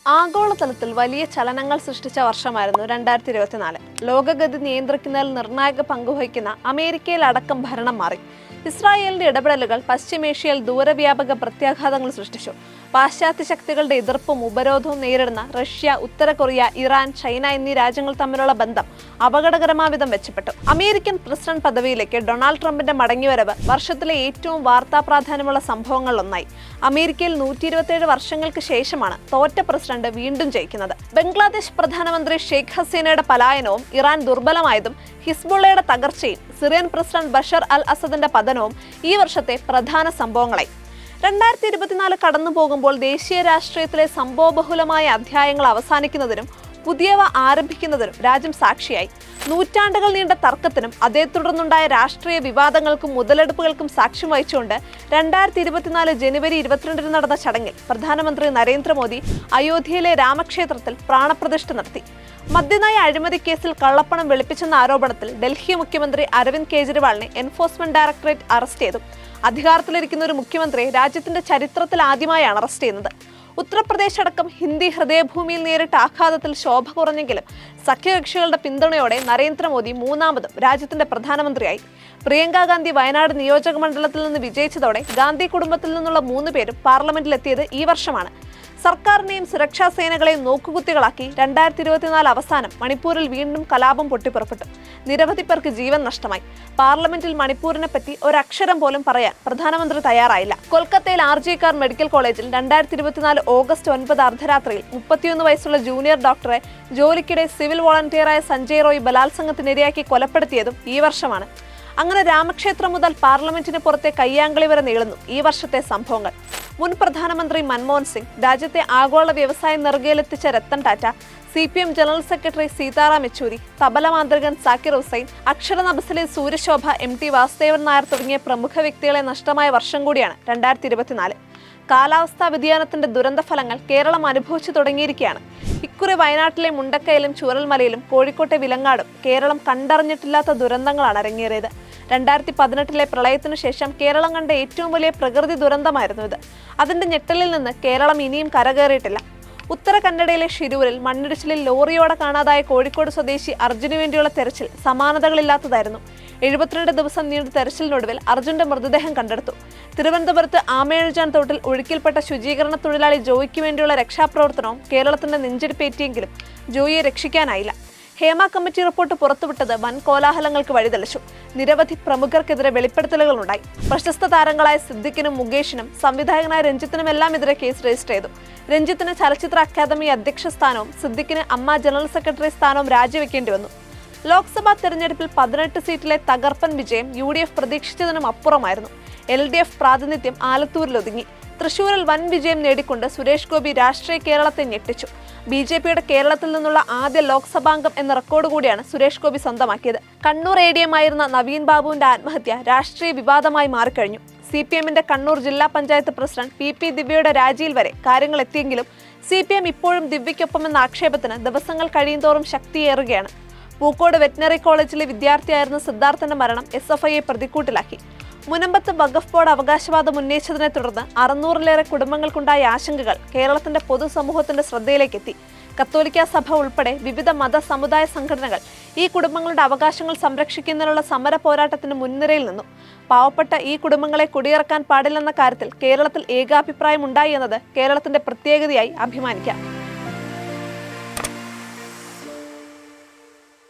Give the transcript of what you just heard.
ആഗോളതലത്തിൽ വലിയ ചലനങ്ങൾ സൃഷ്ടിച്ച വർഷമായിരുന്നു 2024. ലോകഗതി നിയന്ത്രിക്കുന്നതിൽ നിർണായക പങ്കുവഹിക്കുന്ന അമേരിക്കയിലടക്കം ഭരണം മാറി. ഇസ്രായേലിന്റെ ഇടപെടലുകൾ പശ്ചിമേഷ്യയിൽ ദൂരവ്യാപക പ്രത്യാഘാതങ്ങൾ സൃഷ്ടിച്ചു. പാശ്ചാത്യ ശക്തികളുടെ എതിർപ്പും ഉപരോധവും നേരിടുന്ന റഷ്യ, ഉത്തര കൊറിയ, ഇറാൻ, ചൈന എന്നീ രാജ്യങ്ങൾ തമ്മിലുള്ള ബന്ധം അപകടകരമാവിധം മെച്ചപ്പെട്ടു. അമേരിക്കൻ പ്രസിഡന്റ് പദവിയിലേക്ക് ഡൊണാൾഡ് ട്രംപിന്റെ മടങ്ങിവരവ് വർഷത്തിലെ ഏറ്റവും വാർത്താ പ്രാധാന്യമുള്ള സംഭവങ്ങളിലൊന്നായി. അമേരിക്കയിൽ 127 വർഷങ്ങൾക്ക് ശേഷമാണ് തോറ്റ പ്രസിഡന്റ് വീണ്ടും ജയിക്കുന്നത്. ബംഗ്ലാദേശ് പ്രധാനമന്ത്രി ഷെയ്ഖ് ഹസീനയുടെ പലായനവും ഇറാൻ ദുർബലമായതും ഹിസ്ബുള്ളയുടെ തകർച്ചയും സിറിയൻ പ്രസിഡന്റ് ബഷർ അൽ അസദിന്റെ പതനവും ഈ വർഷത്തെ പ്രധാന സംഭവങ്ങളായി. 2024 കടന്നു പോകുമ്പോൾ ദേശീയ രാഷ്ട്രീയത്തിലെ സംഭവബഹുലമായ അധ്യായങ്ങൾ അവസാനിക്കുന്നതിനും പുതിയവ ആരംഭിക്കുന്നതിനും രാജ്യം സാക്ഷിയായി. നൂറ്റാണ്ടുകൾ നീണ്ട തർക്കത്തിനും അതേ തുടർന്നുണ്ടായ രാഷ്ട്രീയ വിവാദങ്ങൾക്കും മുതലെടുപ്പുകൾക്കും സാക്ഷ്യം വഹിച്ചുകൊണ്ട് 2024 ജനുവരി 22 നടന്ന ചടങ്ങിൽ പ്രധാനമന്ത്രി നരേന്ദ്രമോദി അയോധ്യയിലെ രാമക്ഷേത്രത്തിൽ പ്രാണപ്രതിഷ്ഠ നടത്തി. മദ്യനയ അഴിമതി കേസിൽ കള്ളപ്പണം വെളുപ്പിച്ചെന്ന ആരോപണത്തിൽ ഡൽഹി മുഖ്യമന്ത്രി അരവിന്ദ് കെജ്രിവാളിനെ എൻഫോഴ്സ്മെന്റ് ഡയറക്ടറേറ്റ് അറസ്റ്റ് ചെയ്തു. അധികാരത്തിലിരിക്കുന്ന ഒരു മുഖ്യമന്ത്രിയെ രാജ്യത്തിന്റെ ചരിത്രത്തിൽ ആദ്യമായാണ് അറസ്റ്റ് ചെയ്യുന്നത്. ഉത്തർപ്രദേശ് അടക്കം ഹിന്ദി ഹൃദയഭൂമിയിൽ നേരിട്ട ആഘാതത്തിൽ ശോഭ കുറഞ്ഞെങ്കിലും സഖ്യകക്ഷികളുടെ പിന്തുണയോടെ നരേന്ദ്രമോദി മൂന്നാമതും രാജ്യത്തിന്റെ പ്രധാനമന്ത്രിയായി. പ്രിയങ്ക ഗാന്ധി വയനാട് നിയോജക മണ്ഡലത്തിൽ നിന്ന് വിജയിച്ചതോടെ ഗാന്ധി കുടുംബത്തിൽ നിന്നുള്ള 3 പേരും പാർലമെന്റിലെത്തിയത് ഈ വർഷമാണ്. സർക്കാരിനെയും സുരക്ഷാ സേനകളെയും നോക്കുകുത്തികളാക്കി 2024 അവസാനം മണിപ്പൂരിൽ വീണ്ടും കലാപം പൊട്ടിപ്പുറപ്പെട്ടു. നിരവധി പേർക്ക് ജീവൻ നഷ്ടമായി. പാർലമെന്റിൽ മണിപ്പൂരിനെ പറ്റി ഒരക്ഷരം പോലും പറയാൻ പ്രധാനമന്ത്രി തയ്യാറായില്ല. കൊൽക്കത്തയിൽ RG കാർ മെഡിക്കൽ കോളേജിൽ 2024 ഓഗസ്റ്റ് 9 അർദ്ധരാത്രിയിൽ 31 വയസ്സുള്ള ജൂനിയർ ഡോക്ടറെ ജോലിക്കിടെ സിവിൽ വോളണ്ടിയറായ സഞ്ജയ് റോയ് ബലാത്സംഗത്തിനിരയാക്കി കൊലപ്പെടുത്തിയതും ഈ വർഷമാണ്. അങ്ങനെ രാമക്ഷേത്രം മുതൽ പാർലമെന്റിന് പുറത്തെ കയ്യാങ്കളി വരെ നീളുന്നു ഈ വർഷത്തെ സംഭവങ്ങൾ. മുൻ പ്രധാനമന്ത്രി മൻമോഹൻ സിംഗ്, രാജ്യത്തെ ആഗോള വ്യവസായ നെറുകയിലെത്തിച്ച Ratan Tata, CPM general secretary Sitaram Yechury, തബല മാന്ത്രികൻ സാക്കിർ ഹുസൈൻ, അക്ഷരനഭസിലെ സൂര്യശോഭ, MT വാസുദേവൻ നായർ തുടങ്ങിയ പ്രമുഖ വ്യക്തികളെ നഷ്ടമായ വർഷം കൂടിയാണ് 2024. കാലാവസ്ഥാ വ്യതിയാനത്തിന്റെ ദുരന്തഫലങ്ങൾ കേരളം അനുഭവിച്ചു തുടങ്ങിയിരിക്കുകയാണ്. ഇക്കുറി വയനാട്ടിലെ മുണ്ടക്കയിലും ചൂരൽമലയിലും കോഴിക്കോട്ടെ വിലങ്ങാടും കേരളം കണ്ടറിഞ്ഞിട്ടില്ലാത്ത ദുരന്തങ്ങളാണ് അരങ്ങേറിയത്. 2018 പ്രളയത്തിനു ശേഷം കേരളം കണ്ട ഏറ്റവും വലിയ പ്രകൃതി ദുരന്തമായിരുന്നു ഇത്. അതിന്റെ ഞെട്ടലിൽ നിന്ന് കേരളം ഇനിയും കരകയറിയിട്ടില്ല. ഉത്തര കന്നഡയിലെ ഷിരൂരിൽ മണ്ണിടിച്ചിലിൽ ലോറിയോടെ കാണാതായ കോഴിക്കോട് സ്വദേശി അർജുനു വേണ്ടിയുള്ള തെരച്ചിൽ സമാനതകളില്ലാത്തതായിരുന്നു. 72 ദിവസം നീണ്ട തെരച്ചിലിനൊടുവിൽ അർജുന്റെ മൃതദേഹം കണ്ടെടുത്തു. തിരുവനന്തപുരത്ത് ആമയെഴുചാൻ തോട്ടിൽ ഒഴുക്കിൽപ്പെട്ട ശുചീകരണ തൊഴിലാളി ജോയിക്ക് വേണ്ടിയുള്ള രക്ഷാപ്രവർത്തനവും കേരളത്തിന്റെ നെഞ്ചിടിപ്പേറ്റിയെങ്കിലും ജോയിയെ രക്ഷിക്കാനായില്ല. ഹേമ കമ്മിറ്റി റിപ്പോർട്ട് പുറത്തുവിട്ടത് വൻ കോലാഹലങ്ങൾക്ക് വഴിതെളിച്ചു. നിരവധി പ്രമുഖർക്കെതിരെ വെളിപ്പെടുത്തലുകളുണ്ടായി. പ്രശസ്ത താരങ്ങളായ സിദ്ദിഖിനും മുകേഷിനും സംവിധായകനായ രഞ്ജിത്തിനുമെല്ലാം എതിരെ കേസ് രജിസ്റ്റർ ചെയ്തു. രഞ്ജിത്തിന് ചലച്ചിത്ര അക്കാദമി അധ്യക്ഷ സ്ഥാനവും സിദ്ദിഖിന് അമ്മ ജനറൽ സെക്രട്ടറി സ്ഥാനവും രാജിവെക്കേണ്ടി വന്നു. ലോക്സഭാ തെരഞ്ഞെടുപ്പിൽ 18 സീറ്റിലെ തകർപ്പൻ വിജയം UDF പ്രതീക്ഷിച്ചതിനും അപ്പുറമായിരുന്നു. LDF പ്രാതിനിധ്യം ആലത്തൂരിലൊതുങ്ങി. തൃശൂരിൽ വൻ വിജയം നേടിക്കൊണ്ട് സുരേഷ് ഗോപി രാഷ്ട്രീയ കേരളത്തെ ഞെട്ടിച്ചു. BJPയുടെ കേരളത്തിൽ നിന്നുള്ള ആദ്യ ലോക്സഭാംഗം എന്ന റെക്കോർഡ് കൂടിയാണ് സുരേഷ് ഗോപി സ്വന്തമാക്കിയത്. കണ്ണൂർ ADM ആയിരുന്ന നവീൻ ബാബുവിന്റെ ആത്മഹത്യ രാഷ്ട്രീയ വിവാദമായി മാറിക്കഴിഞ്ഞു. CPMന്റെ കണ്ണൂർ ജില്ലാ പഞ്ചായത്ത് പ്രസിഡന്റ് PP ദിവ്യയുടെ രാജിയിൽ വരെ കാര്യങ്ങൾ എത്തിയെങ്കിലും CPM ഇപ്പോഴും ദിവ്യയ്ക്കൊപ്പമെന്ന ആക്ഷേപത്തിന് ദിവസങ്ങൾ കഴിയുന്തോറും ശക്തിയേറുകയാണ്. പൂക്കോട് വെറ്റിനറി കോളേജിലെ വിദ്യാർത്ഥിയായിരുന്ന സിദ്ധാർത്ഥന്റെ മരണം SFIയെ പ്രതിക്കൂട്ടിലാക്കി. മുനമ്പത്ത് വഖഫ് ബോർഡ് അവകാശവാദം ഉന്നയിച്ചതിനെ തുടർന്ന് 600-ലേറെ കുടുംബങ്ങൾക്കുണ്ടായ ആശങ്കകൾ കേരളത്തിന്റെ പൊതുസമൂഹത്തിന്റെ ശ്രദ്ധയിലേക്കെത്തി. കത്തോലിക്ക സഭ ഉൾപ്പെടെ വിവിധ മത സമുദായ സംഘടനകൾ ഈ കുടുംബങ്ങളുടെ അവകാശങ്ങൾ സംരക്ഷിക്കുന്നതിനുള്ള സമര പോരാട്ടത്തിന് മുൻനിരയിൽ നിന്നു. പാവപ്പെട്ട ഈ കുടുംബങ്ങളെ കുടിയിറക്കാൻ പാടില്ലെന്ന കാര്യത്തിൽ കേരളത്തിൽ ഏകാഭിപ്രായം ഉണ്ടായി എന്നത് കേരളത്തിന്റെ പ്രത്യേകതയായി അഭിമാനിക്കാം.